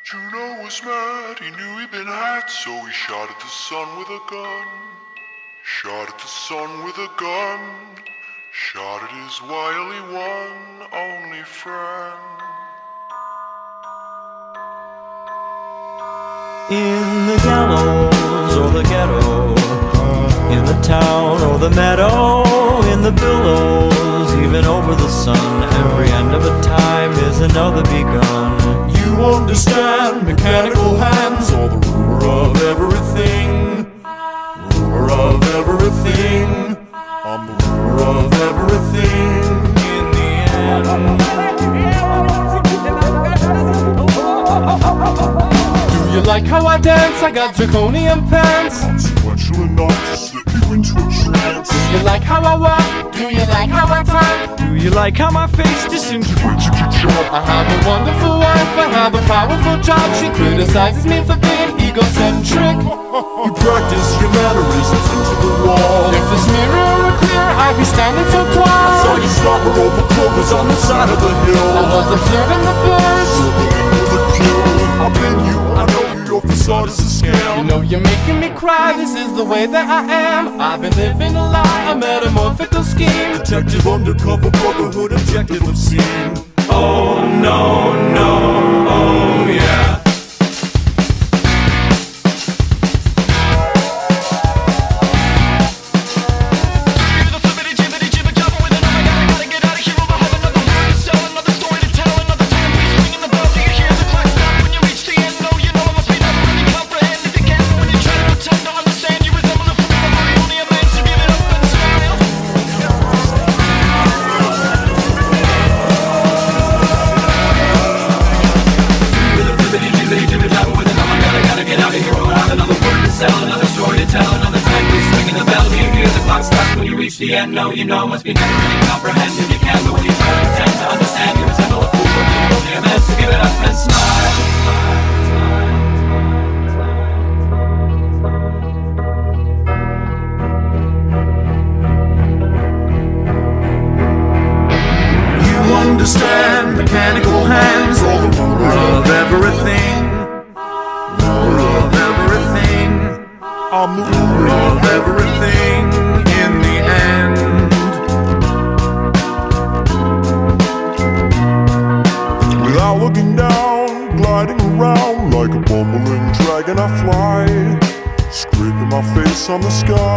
Juno was mad, he knew he'd been had, so he shot at the sun with a gun. Shot at the sun with a gun. Shot at his wily one, only friend. In the gallows or the ghetto, in the town or the meadow, in the billows, even over the sun, every end of a time is another begun. You understand mechanical hands, or the ruler of everything. Ruler of everything. I'm the ruler of everything in the end. Do you like how I dance? I got draconian pants. Consequential enough to slip you into a trance. Do you like how I walk? Do you like how I talk? Do you like how my face disintegrates at your job? I have a wonderful wife, I have a powerful job. She criticizes me for being egocentric. You practice your mannerisms into the wall. If this mirror were clear, I'd be standing so tall. I saw you slobber over clovers on the side of the hill. I was observing the birds. I've been you, I know you, your facade is a scam. You know you're making me cry, this is the way that I am. I've been living a lie, a metamorphical scheme. Detective undercover brotherhood, objective obscene. Oh no, no, oh yeah. The end, no, you know, must be never really comprehend if you can, but when you try to pretend to understand, you resemble a fool, but you're only a man, so give it up and smile. You understand mechanical hands, or the ruler of everything. Ruler of everything. I'm the ruler of everything. Without looking down, gliding around like a bumbling dragon I fly, scraping my face on the sky.